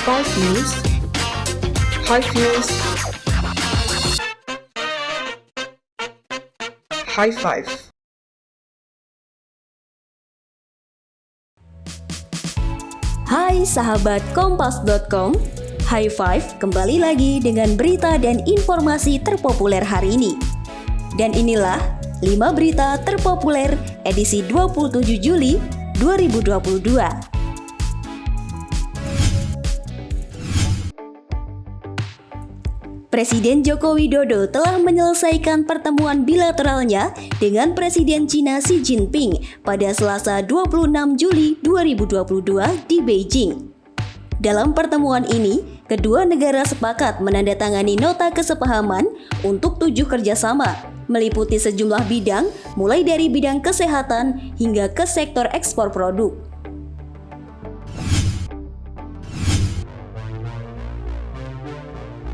Five News, High Views, High Five. Hai sahabat Kompas.com, High Five kembali lagi dengan berita dan informasi terpopuler hari ini. Dan inilah 5 berita terpopuler edisi 27 Juli 2022. Presiden Joko Widodo telah menyelesaikan pertemuan bilateralnya dengan Presiden Cina Xi Jinping pada Selasa 26 Juli 2022 di Beijing. Dalam pertemuan ini, kedua negara sepakat menandatangani nota kesepahaman untuk 7 kerjasama, meliputi sejumlah bidang, mulai dari bidang kesehatan hingga ke sektor ekspor produk.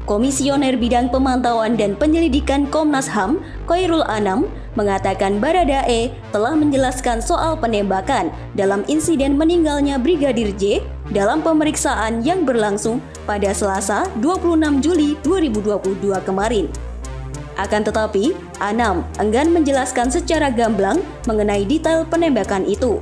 Komisioner Bidang Pemantauan dan Penyelidikan Komnas HAM, Khairul Anam, mengatakan Baradae telah menjelaskan soal penembakan dalam insiden meninggalnya Brigadir J dalam pemeriksaan yang berlangsung pada Selasa 26 Juli 2022 kemarin. Akan tetapi, Anam enggan menjelaskan secara gamblang mengenai detail penembakan itu.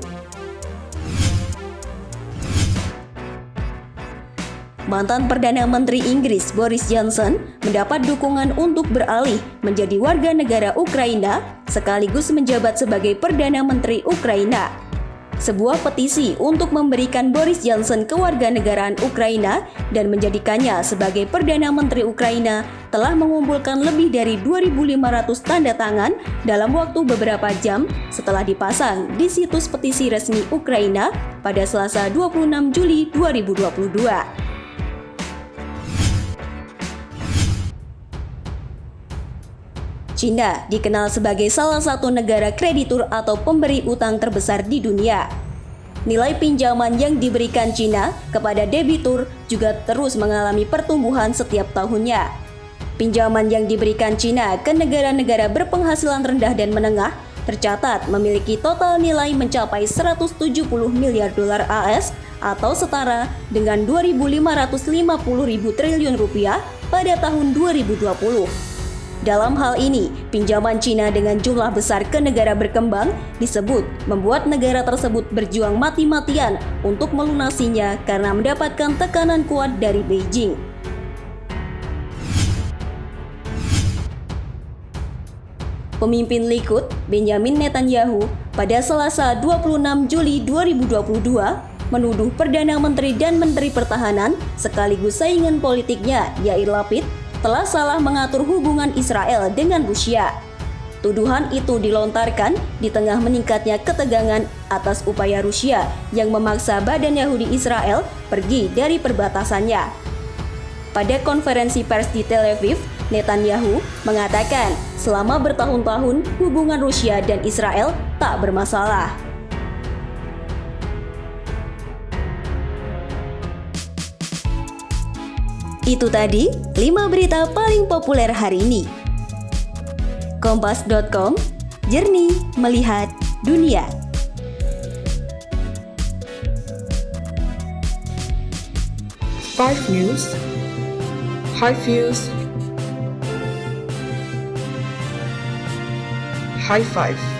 Mantan Perdana Menteri Inggris Boris Johnson mendapat dukungan untuk beralih menjadi warga negara Ukraina sekaligus menjabat sebagai Perdana Menteri Ukraina. Sebuah petisi untuk memberikan Boris Johnson kewarganegaraan Ukraina dan menjadikannya sebagai Perdana Menteri Ukraina telah mengumpulkan lebih dari 2.500 tanda tangan dalam waktu beberapa jam setelah dipasang di situs petisi resmi Ukraina pada Selasa 26 Juli 2022. Cina dikenal sebagai salah satu negara kreditur atau pemberi utang terbesar di dunia. Nilai pinjaman yang diberikan Cina kepada debitur juga terus mengalami pertumbuhan setiap tahunnya. Pinjaman yang diberikan Cina ke negara-negara berpenghasilan rendah dan menengah tercatat memiliki total nilai mencapai 170 miliar dolar AS atau setara dengan 2.550.000 triliun rupiah pada tahun 2020. Dalam hal ini, pinjaman Cina dengan jumlah besar ke negara berkembang disebut membuat negara tersebut berjuang mati-matian untuk melunasinya karena mendapatkan tekanan kuat dari Beijing. Pemimpin Likud, Benjamin Netanyahu, pada Selasa 26 Juli 2022 menuduh Perdana Menteri dan Menteri Pertahanan sekaligus saingan politiknya, Yair Lapid, telah salah mengatur hubungan Israel dengan Rusia. Tuduhan itu dilontarkan di tengah meningkatnya ketegangan atas upaya Rusia yang memaksa Badan Yahudi Israel pergi dari perbatasannya. Pada konferensi pers di Tel Aviv, Netanyahu mengatakan selama bertahun-tahun hubungan Rusia dan Israel tak bermasalah. Itu tadi 5 berita paling populer hari ini. Kompas.com, jernih melihat dunia. Five News, High Views, High Five.